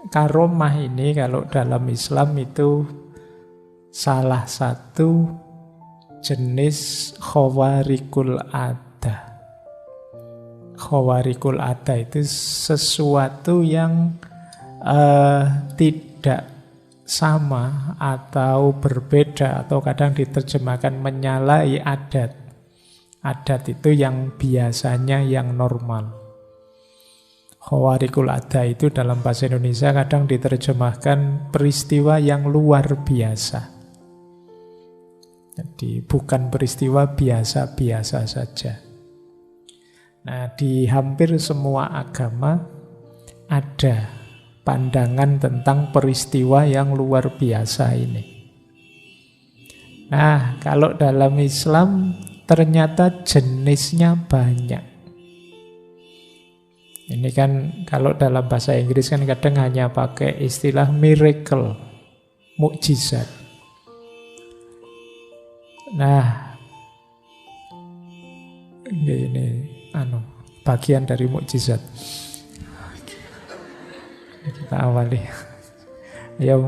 karomah ini kalau dalam Islam itu salah satu jenis khawarikul ada. Khawarikul ada itu sesuatu yang tidak sama atau berbeda atau kadang diterjemahkan menyalahi adat. Adat itu yang biasanya yang normal. Khawarikul ada itu dalam bahasa Indonesia kadang diterjemahkan peristiwa yang luar biasa. Jadi bukan peristiwa biasa-biasa saja. Nah, di hampir semua agama ada pandangan tentang peristiwa yang luar biasa ini. Nah, kalau dalam Islam ternyata jenisnya banyak. Ini kan kalau dalam bahasa Inggris kan kadang hanya pakai istilah miracle, mukjizat. Nah, ini bagian dari mukjizat. Kita awali. Ya,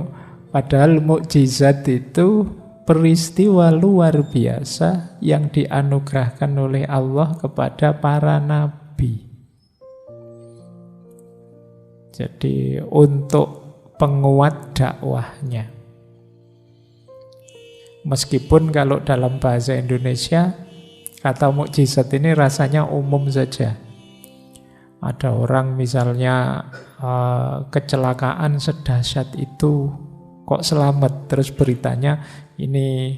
padahal mukjizat itu peristiwa luar biasa yang dianugerahkan oleh Allah kepada para nabi. Jadi untuk penguat dakwahnya. Meskipun kalau dalam bahasa Indonesia kata mukjizat ini rasanya umum saja. Ada orang misalnya kecelakaan sedahsyat itu kok selamat, terus beritanya ini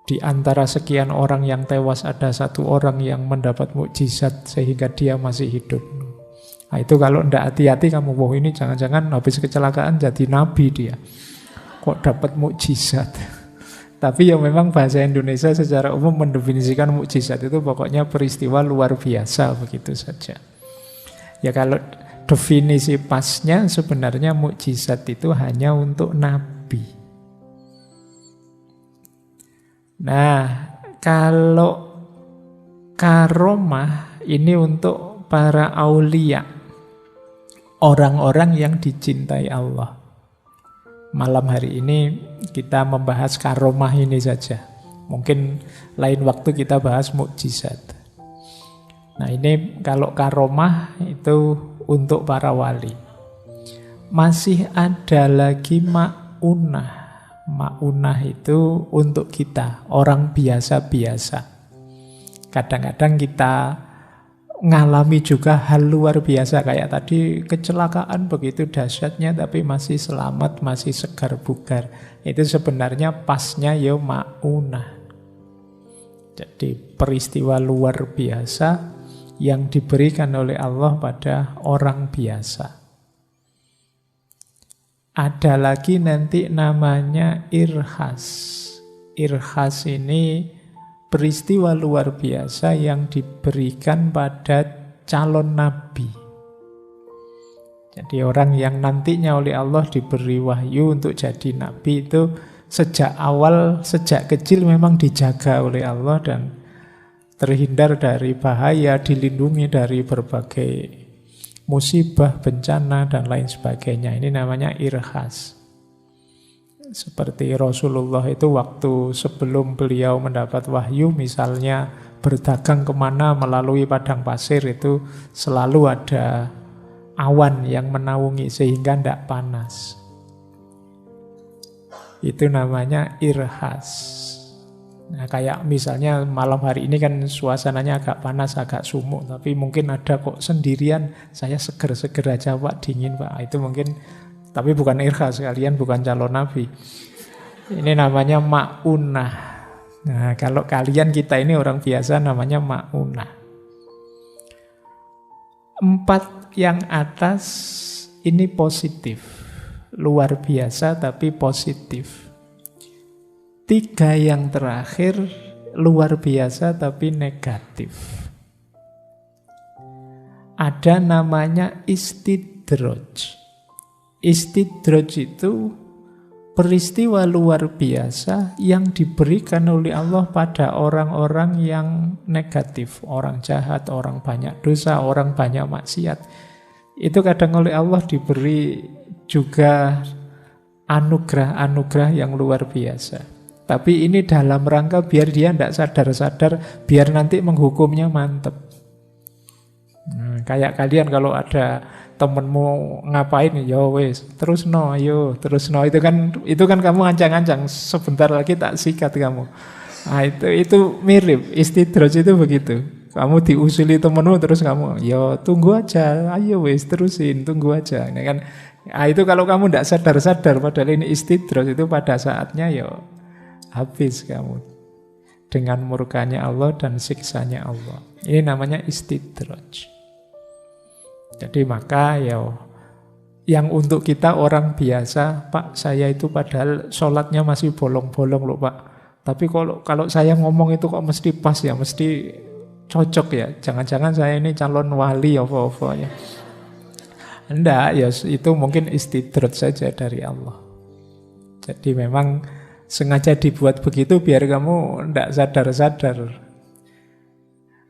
di antara sekian orang yang tewas ada satu orang yang mendapat mukjizat sehingga dia masih hidup. Nah, itu kalau tidak hati-hati kamu, wah ini jangan-jangan habis kecelakaan jadi nabi dia. Kok dapat mukjizat? Tapi ya memang bahasa Indonesia secara umum mendefinisikan mukjizat itu pokoknya peristiwa luar biasa, begitu saja. Ya kalau definisi pasnya sebenarnya mukjizat itu hanya untuk nabi. Nah, kalau karomah ini untuk para aulia, orang-orang yang dicintai Allah. Malam hari ini kita membahas karomah ini saja. Mungkin lain waktu kita bahas mukjizat. Nah, ini kalau karomah itu untuk para wali. Masih ada lagi ma'unah. Ma'unah itu untuk kita, orang biasa-biasa. Kadang-kadang kita ngalami juga hal luar biasa kayak tadi kecelakaan begitu dahsyatnya tapi masih selamat, masih segar bugar. Itu sebenarnya pasnya ya ma'unah. Jadi peristiwa luar biasa yang diberikan oleh Allah pada orang biasa. Ada lagi nanti namanya irhas. Irhas ini peristiwa luar biasa yang diberikan pada calon nabi. Jadi orang yang nantinya oleh Allah diberi wahyu untuk jadi nabi itu sejak awal, sejak kecil memang dijaga oleh Allah dan terhindar dari bahaya, dilindungi dari berbagai musibah, bencana, dan lain sebagainya. Ini namanya irhas. Seperti Rasulullah itu waktu sebelum beliau mendapat wahyu, misalnya berdagang kemana melalui padang pasir itu selalu ada awan yang menaungi sehingga tidak panas. Itu namanya irhas. Nah, kayak misalnya malam hari ini kan suasananya agak panas, agak sumuk, tapi mungkin ada kok sendirian, saya seger-seger aja Pak, dingin Pak. Itu mungkin, tapi bukan irhas, kalian bukan calon nabi. Ini namanya ma'unah. Nah, kalau kalian kita ini orang biasa namanya ma'unah. 4 yang atas ini positif, luar biasa tapi positif. 3 yang terakhir luar biasa tapi negatif. Ada namanya istidraj. Istidraj itu peristiwa luar biasa yang diberikan oleh Allah pada orang-orang yang negatif. Orang jahat, orang banyak dosa, orang banyak maksiat. Itu kadang oleh Allah diberi juga anugerah-anugerah yang luar biasa. Tapi ini dalam rangka biar dia tidak sadar-sadar, biar nanti menghukumnya mantep. Kayak kalian kalau ada temenmu ngapain, ya wes, terus no, ayo, terus no, itu kan kamu ancang-ancang, sebentar lagi tak sikat kamu. Nah, itu mirip, istidraj itu begitu. Kamu diusili temenmu terus kamu, ya tunggu aja, ayo wes terusin, tunggu aja. Ini kan, nah, itu kalau kamu tidak sadar-sadar, padahal ini istidraj, itu pada saatnya ya habis kamu dengan murkanya Allah dan siksanya Allah. Ini namanya istidraj. Jadi maka ya yang untuk kita orang biasa, Pak saya itu padahal sholatnya masih bolong-bolong loh Pak. Tapi kalau saya ngomong itu kok mesti pas ya, mesti cocok ya. Jangan-jangan saya ini calon wali apa-apa ya. Enggak, ya itu mungkin istidraj saja dari Allah. Jadi memang sengaja dibuat begitu biar kamu enggak sadar-sadar.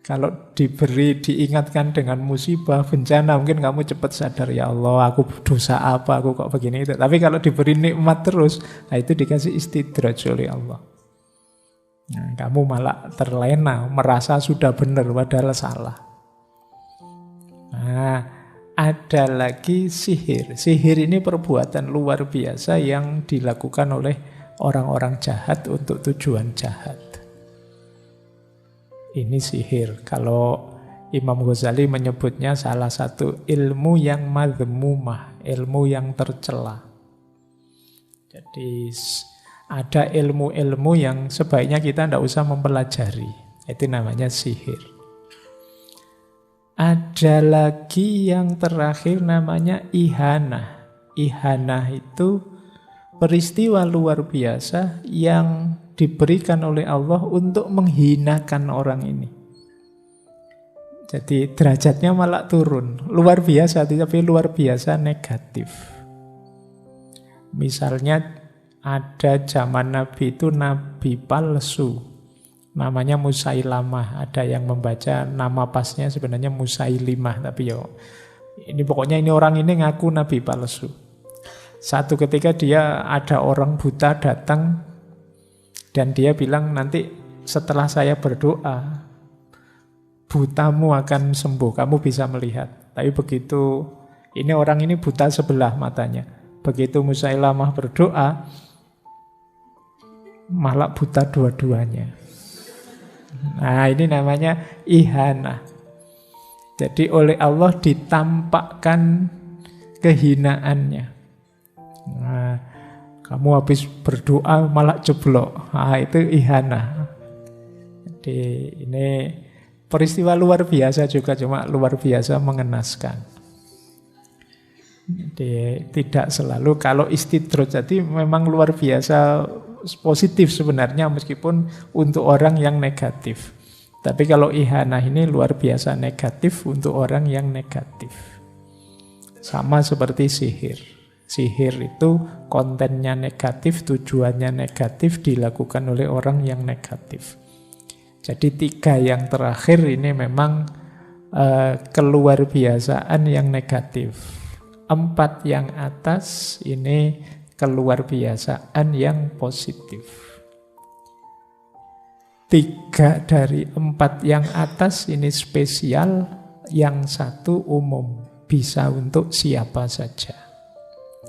Kalau diingatkan dengan musibah, bencana, mungkin kamu cepat sadar, ya Allah, aku dosa apa, aku kok begini itu. Tapi kalau diberi nikmat terus, nah itu dikasih istidraj oleh Allah. Nah, kamu malah terlena, merasa sudah benar, padahal salah. Nah, ada lagi sihir. Sihir ini perbuatan luar biasa yang dilakukan oleh orang-orang jahat untuk tujuan jahat. Ini sihir. Kalau Imam Ghazali menyebutnya salah satu ilmu yang madhmumah, ilmu yang tercela. Jadi ada ilmu-ilmu yang sebaiknya kita tidak usah mempelajari. Itu namanya sihir. Ada lagi yang terakhir namanya ihanah. Ihanah itu peristiwa luar biasa yang diberikan oleh Allah untuk menghinakan orang ini. Jadi derajatnya malah turun. Luar biasa, tapi luar biasa negatif. Misalnya ada zaman Nabi itu Nabi palsu. Namanya Musailamah. Ada yang membaca nama pasnya sebenarnya Musailimah. Tapi ini pokoknya ini orang ini ngaku Nabi palsu. Satu ketika dia ada orang buta datang dan dia bilang nanti setelah saya berdoa butamu akan sembuh, kamu bisa melihat. Tapi begitu ini orang ini buta sebelah matanya. Begitu Musailamah berdoa malah buta dua-duanya. Nah ini namanya ihanah. Jadi oleh Allah ditampakkan kehinaannya. Nah, kamu habis berdoa malah jeblok. Nah, itu ihanah. Jadi ini peristiwa luar biasa juga, cuma luar biasa mengenaskan. Jadi tidak selalu kalau istidraj jadi memang luar biasa positif sebenarnya meskipun untuk orang yang negatif. Tapi kalau ihanah ini luar biasa negatif untuk orang yang negatif. Sama seperti sihir. Sihir itu kontennya negatif, tujuannya negatif, dilakukan oleh orang yang negatif. Jadi 3 yang terakhir ini memang keluar biasaan yang negatif. 4 yang atas ini keluar biasaan yang positif. 3 dari 4 yang atas ini spesial, yang 1 umum, bisa untuk siapa saja.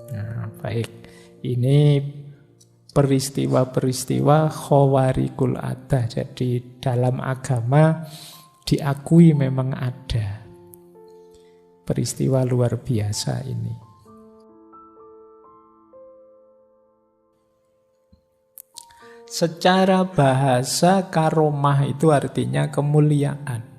Nah, baik. Ini peristiwa-peristiwa khawarikul adah. Jadi dalam agama diakui memang ada peristiwa luar biasa ini. Secara bahasa karomah itu artinya kemuliaan.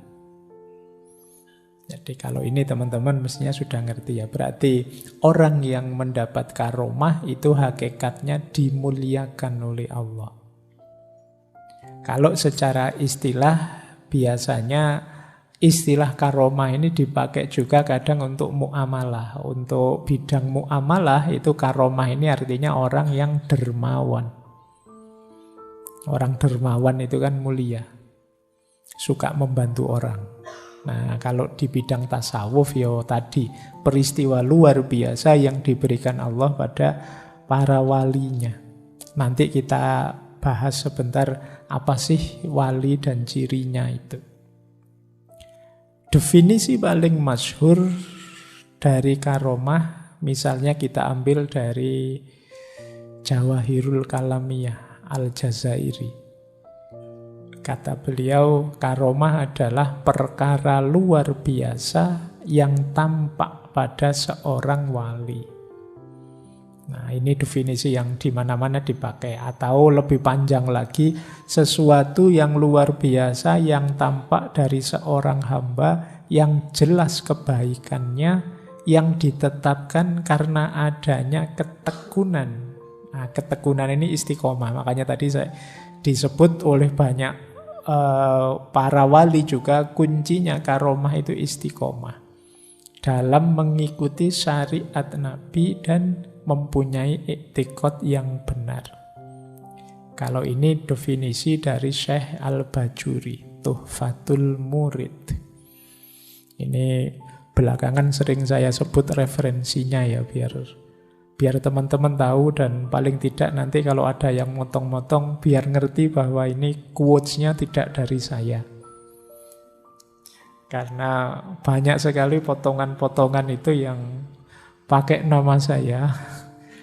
Jadi kalau ini teman-teman mestinya sudah ngerti ya. Berarti orang yang mendapat karomah itu hakikatnya dimuliakan oleh Allah. Kalau secara istilah biasanya istilah karomah ini dipakai juga kadang untuk muamalah. Untuk bidang muamalah itu karomah ini artinya orang yang dermawan. Orang dermawan itu kan mulia. Suka membantu orang. Nah, kalau di bidang tasawuf ya tadi peristiwa luar biasa yang diberikan Allah pada para walinya. Nanti kita bahas sebentar apa sih wali dan cirinya itu. Definisi paling masyhur dari karomah misalnya kita ambil dari Jawahirul Kalamiyah Al-Jazairi. Kata beliau, karomah adalah perkara luar biasa yang tampak pada seorang wali. Nah, ini definisi yang di mana-mana dipakai. Atau lebih panjang lagi, sesuatu yang luar biasa yang tampak dari seorang hamba yang jelas kebaikannya, yang ditetapkan karena adanya ketekunan. Nah, ketekunan ini istiqomah. Makanya tadi saya disebut oleh banyak para wali juga kuncinya karomah itu istiqomah dalam mengikuti syariat Nabi dan mempunyai iktikad yang benar. Kalau ini definisi dari Syekh Al-Bajuri, Tuhfatul Murid. Ini belakangan sering saya sebut referensinya ya biar teman-teman tahu dan paling tidak nanti kalau ada yang motong-motong biar ngerti bahwa ini quotes-nya tidak dari saya. Karena banyak sekali potongan-potongan itu yang pakai nama saya.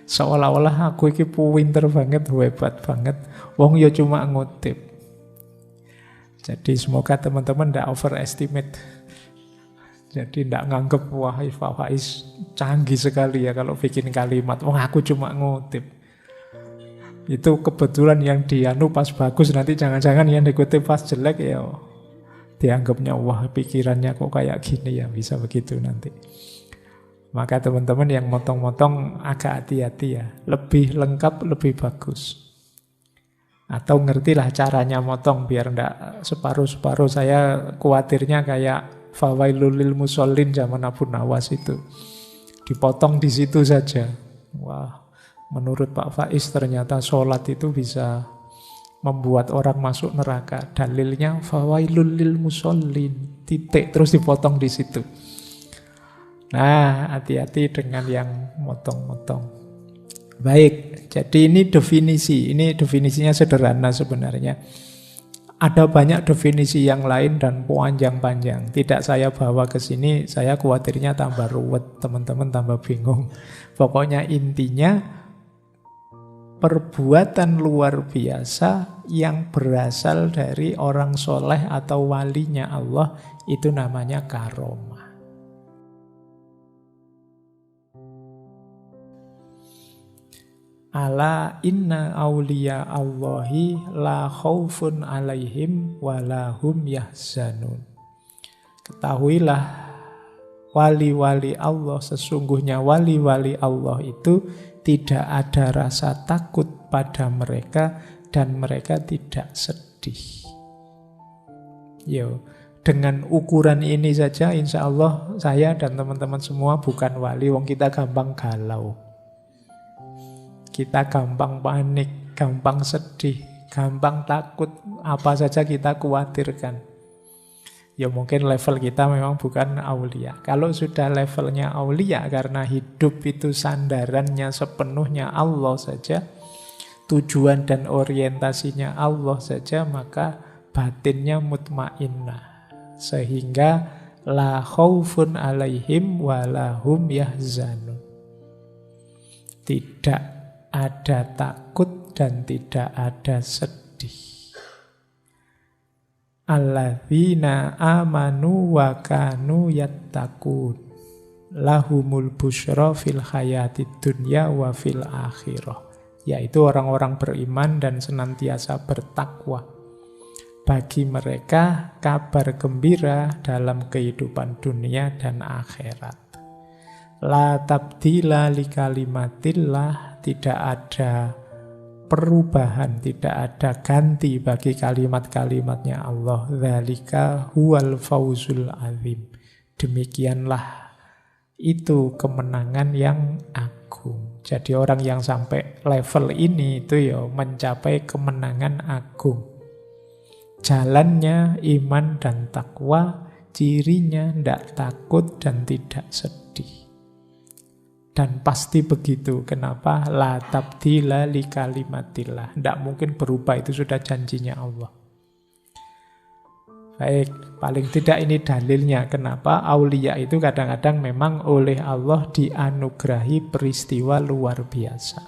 Seolah-olah aku ini pinter banget, hebat banget. Wong ya cuma ngutip. Jadi semoga teman-teman tidak overestimate. Jadi tidak nganggep wah Faiz canggih sekali ya kalau bikin kalimat. Wah aku cuma ngutip. Itu kebetulan yang dianu pas bagus, nanti jangan-jangan yang dikutip pas jelek ya dianggapnya wah pikirannya kok kayak gini ya, bisa begitu nanti. Maka teman-teman yang motong-motong agak hati-hati ya. Lebih lengkap, lebih bagus. Atau ngertilah caranya motong biar enggak separuh-separuh. Saya khawatirnya kayak Fawailul lil musallin zaman Abu Nawas itu. Dipotong di situ saja. Wah, menurut Pak Faiz ternyata sholat itu bisa membuat orang masuk neraka. Dalilnya fawailul lil musallin. Titik terus dipotong di situ. Nah, hati-hati dengan yang motong-motong. Baik, jadi ini definisi. Ini definisinya sederhana sebenarnya. Ada banyak definisi yang lain dan panjang-panjang. Tidak saya bawa ke sini, saya khawatirnya tambah ruwet, teman-teman tambah bingung. Pokoknya intinya, perbuatan luar biasa yang berasal dari orang soleh atau walinya Allah, itu namanya karomah. Ala inna awliya Allahi la khawfun alaihim walahum yahzanun. Ketahuilah wali-wali Allah, sesungguhnya wali-wali Allah itu tidak ada rasa takut pada mereka dan mereka tidak sedih. Yo, dengan ukuran ini saja insya Allah saya dan teman-teman semua bukan wali, wong kita gampang galau. Kita gampang panik, gampang sedih, gampang takut, apa saja kita khawatirkan. Ya mungkin level kita memang bukan aulia. Kalau sudah levelnya aulia karena hidup itu sandarannya sepenuhnya Allah saja, tujuan dan orientasinya Allah saja, maka batinnya mutmainnah. Sehingga la khaufun alaihim walahum yahzanun. Tidak ada takut dan tidak ada sedih. Alladzina amanu wa kanu yattaqun lahumul busyra fil hayatid dunya wa fil akhirah. Yaitu orang-orang beriman dan senantiasa bertakwa. Bagi mereka kabar gembira dalam kehidupan dunia dan akhirat. La tabdila li kalimatillah, tidak ada perubahan, tidak ada ganti bagi kalimat-kalimatnya Allah. Dzalika huwal fauzul azim. Demikianlah itu kemenangan yang agung. Jadi orang yang sampai level ini itu ya mencapai kemenangan agung. Jalannya iman dan takwa, cirinya tidak takut dan tidak sedih. Dan pasti begitu. Kenapa? La tabdila li kalimatillah. Tidak mungkin berubah, itu sudah janjinya Allah. Baik, paling tidak ini dalilnya kenapa aulia itu kadang-kadang memang oleh Allah dianugerahi peristiwa luar biasa.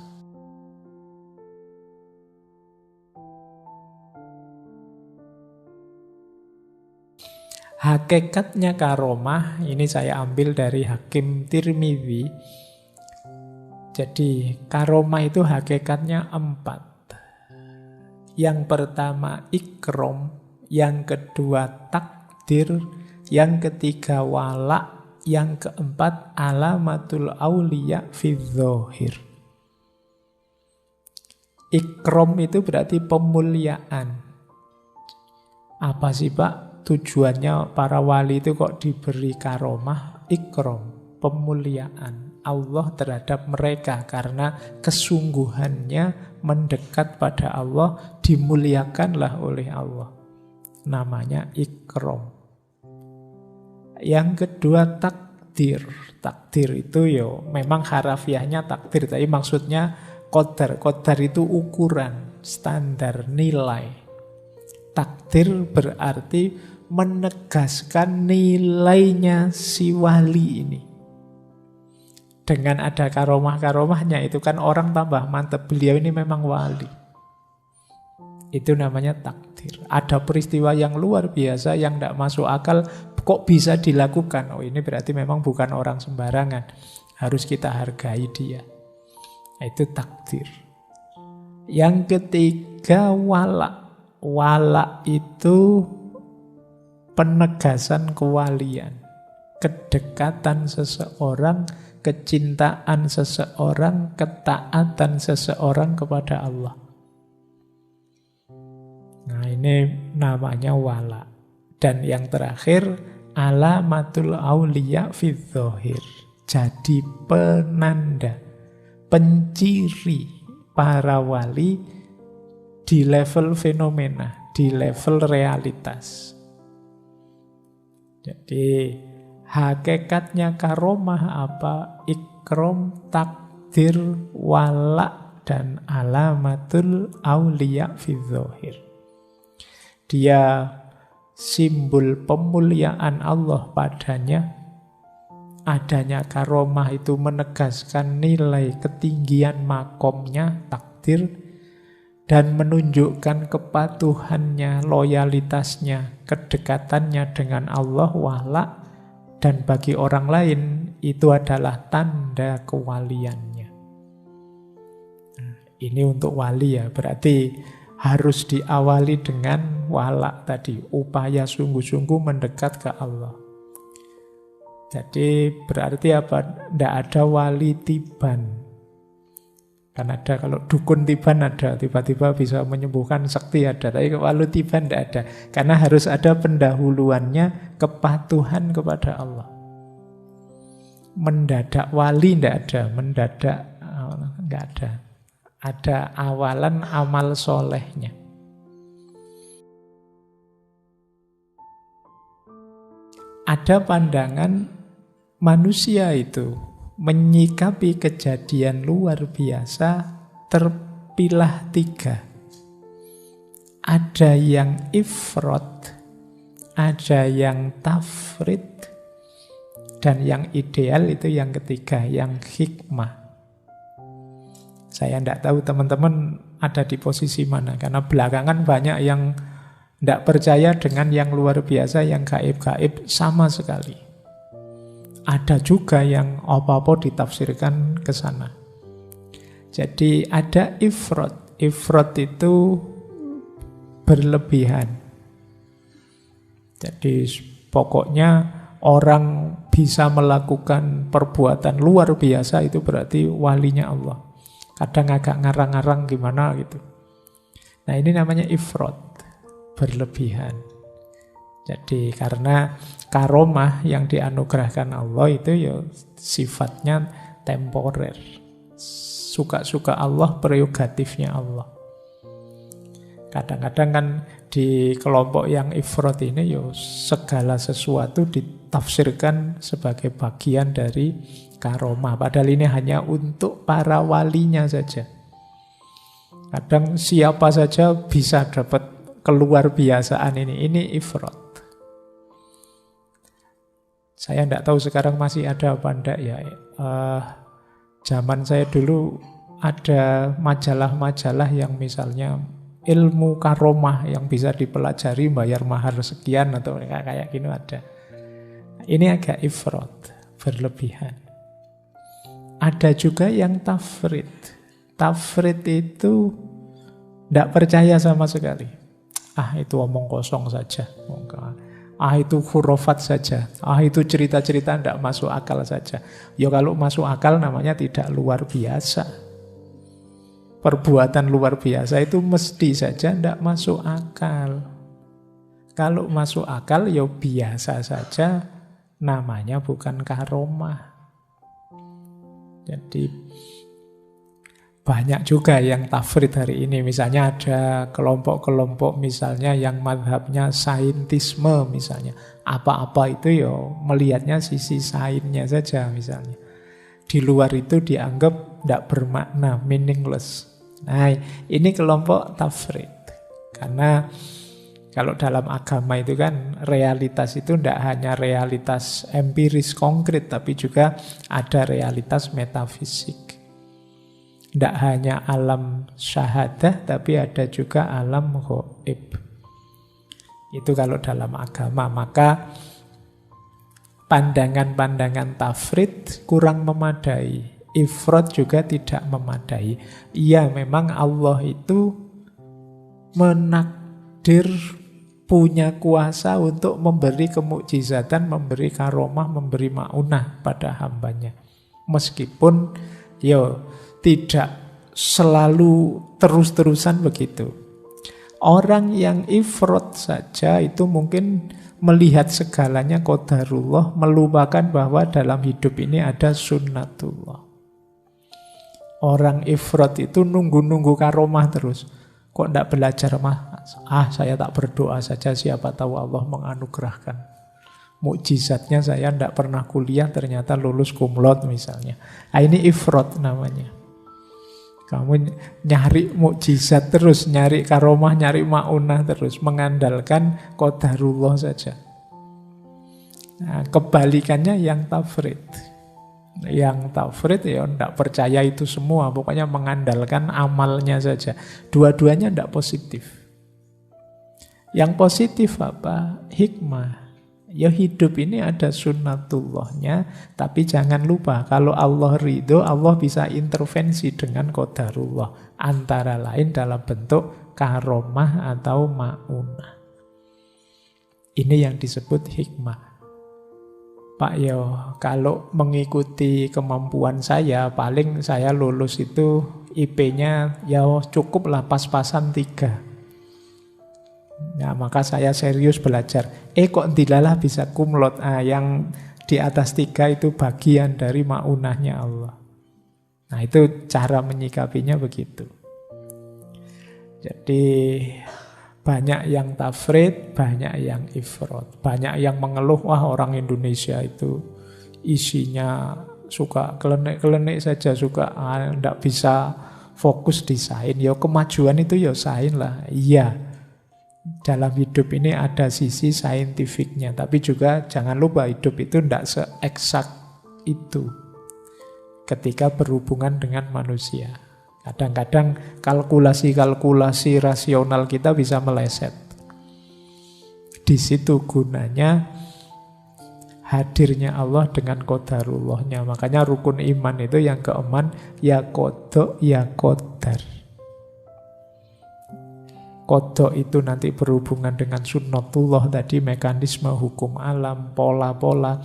Hakikatnya karomah, ini saya ambil dari Hakim Tirmidzi. Jadi karomah itu hakikatnya 4. Yang pertama ikrom, yang kedua takdir, yang ketiga wala, yang keempat alamatul auliya fi dzahir. Ikrom itu berarti pemuliaan. Apa sih Pak tujuannya para wali itu kok diberi karomah? Ikrom, pemuliaan Allah terhadap mereka karena kesungguhannya mendekat pada Allah, dimuliakanlah oleh Allah. Namanya ikrom. Yang kedua takdir. Takdir itu memang harafiahnya takdir, tapi maksudnya qadar. Qadar itu ukuran, standar, nilai. Takdir berarti menegaskan nilainya si wali ini. Dengan ada karomah-karomahnya itu kan orang tambah mantap, beliau ini memang wali. Itu namanya takdir. Ada peristiwa yang luar biasa yang tidak masuk akal, kok bisa dilakukan? Oh, ini berarti memang bukan orang sembarangan. Harus kita hargai dia. Itu takdir. Yang ketiga wala. Wala itu penegasan kewalian. Kedekatan seseorang, kecintaan seseorang, ketaatan seseorang kepada Allah. Nah, ini namanya wala. Dan yang terakhir, alamatul auliya fi dzahir. Jadi penanda, penciri para wali di level fenomena, di level realitas. Jadi hakikatnya karomah apa? Ikrom, takdir, wala, dan alamatul auliya fi dzahir. Dia simbol pemuliaan Allah padanya. Adanya karomah itu menegaskan nilai ketinggian makomnya, takdir, dan menunjukkan kepatuhannya, loyalitasnya, kedekatannya dengan Allah, wala, dan bagi orang lain itu adalah tanda kewaliannya. Nah, ini untuk wali ya, berarti harus diawali dengan wala tadi, upaya sungguh-sungguh mendekat ke Allah. Jadi berarti apa? Tidak ada wali tiban. Kan ada, kalau dukun tiban ada, tiba-tiba bisa menyembuhkan sakti ada. Tapi wali tiban tidak ada. Karena harus ada pendahuluannya, kepatuhan kepada Allah. Mendadak wali tidak ada, mendadak tidak ada. Ada awalan amal solehnya. Ada pandangan manusia itu menyikapi kejadian luar biasa terpilah 3. Ada yang ifrot, ada yang tafrid, dan yang ideal itu yang ketiga, yang hikmah. Saya tidak tahu teman-teman ada di posisi mana, karena belakangan banyak yang tidak percaya dengan yang luar biasa, yang gaib-gaib sama sekali. Ada juga yang apa-apa ditafsirkan ke sana. Jadi ada ifrot. Ifrot itu berlebihan. Jadi pokoknya orang bisa melakukan perbuatan luar biasa itu berarti walinya Allah. Kadang agak ngarang-ngarang gimana gitu. Nah, ini namanya ifrot, berlebihan. Jadi karena karomah yang dianugerahkan Allah itu ya sifatnya temporer. Suka-suka Allah, prerogatifnya Allah. Kadang-kadang kan di kelompok yang ifrat ini yo segala sesuatu ditafsirkan sebagai bagian dari karomah. Padahal ini hanya untuk para walinya saja. Kadang siapa saja bisa dapat keluar biasaan ini. Ini ifrat. Saya tidak tahu sekarang masih ada apa enggak ya. Zaman saya dulu ada majalah-majalah yang misalnya ilmu karomah yang bisa dipelajari bayar mahar sekian atau kayak gini ada. Ini agak ifrat, berlebihan. Ada juga yang tafrid. Tafrid itu tidak percaya sama sekali. Itu omong kosong saja. Itu khurafat saja. Itu cerita-cerita tidak masuk akal saja. Ya kalau masuk akal namanya tidak luar biasa. Perbuatan luar biasa itu mesti saja tidak masuk akal. Kalau masuk akal ya biasa saja, namanya bukan karomah. Jadi banyak juga yang tafrid hari ini. Misalnya ada kelompok-kelompok misalnya yang madhabnya saintisme misalnya. Apa-apa itu ya melihatnya sisi sainnya saja misalnya. Di luar itu dianggap tidak bermakna, meaningless. Nah, ini kelompok tafrid. Karena kalau dalam agama itu kan realitas itu tidak hanya realitas empiris konkret, tapi juga ada realitas metafisik. Tidak hanya alam syahadah, tapi ada juga alam ghaib. Itu kalau dalam agama. Maka pandangan-pandangan tafrid kurang memadai. Ifrat juga tidak memadai. Iya, memang Allah itu menakdir, punya kuasa untuk memberi kemukjizatan, memberi karomah, memberi maunah pada hambanya. Meskipun tidak selalu terus-terusan begitu. Orang yang ifrat saja itu mungkin melihat segalanya qadarullah, melupakan bahwa dalam hidup ini ada sunnatullah. Orang ifrat itu nunggu-nunggu karomah terus. Kok tidak belajar saya tak berdoa saja, siapa tahu Allah menganugerahkan. Mukjizatnya saya tidak pernah kuliah, ternyata lulus cum laude misalnya. Ini ifrat namanya. Kamu nyari mukjizat terus, nyari karomah, nyari maunah terus, mengandalkan qadarullah saja. Nah, kebalikannya yang tafrid. Yang tafrid ya tidak percaya itu semua, pokoknya mengandalkan amalnya saja. Dua-duanya tidak positif. Yang positif apa? Hikmah. Ya hidup ini ada sunnatullahnya, tapi jangan lupa kalau Allah ridho, Allah bisa intervensi dengan qadarullah. Antara lain dalam bentuk karomah atau ma'unah. Ini yang disebut hikmah. Pak kalau mengikuti kemampuan saya, paling saya lulus itu IP-nya cukuplah pas-pasan 3. Nah, maka saya serius belajar. Kok dilalah bisa cum laude. Yang di atas 3 itu bagian dari maunahnya Allah. Nah, itu cara menyikapinya begitu. Jadi banyak yang tafrid, banyak yang ifrat. Banyak yang mengeluh, orang Indonesia itu isinya suka kelenek-kelenek saja, suka tidak bisa fokus di sains. Kemajuan itu sains lah. Iya, dalam hidup ini ada sisi saintifiknya, tapi juga jangan lupa hidup itu tidak seeksak itu ketika berhubungan dengan manusia. Kadang-kadang kalkulasi-kalkulasi rasional kita bisa meleset. Di situ gunanya hadirnya Allah dengan qadarullahnya. Makanya rukun iman itu yang keeman, ya qada ya qadar. Qada itu nanti berhubungan dengan sunnatullah tadi, mekanisme hukum alam, pola-pola.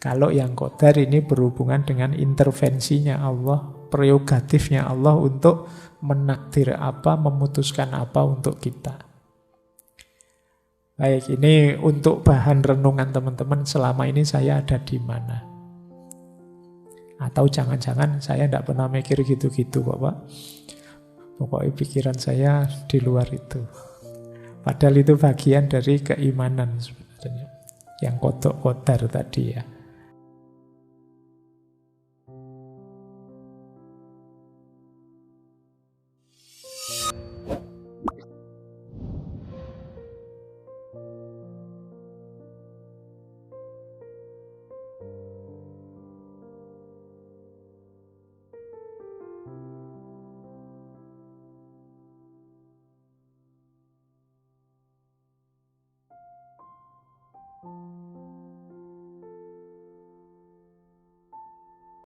Kalau yang qadar ini berhubungan dengan intervensinya Allah, prerogatifnya Allah untuk menakdir apa, memutuskan apa untuk kita. Baik, ini untuk bahan renungan teman-teman, selama ini saya ada di mana. Atau jangan-jangan saya tidak pernah mikir gitu-gitu kok Pak. Pokoknya pikiran saya di luar itu. Padahal itu bagian dari keimanan sebenarnya. Yang kodok kodar tadi ya.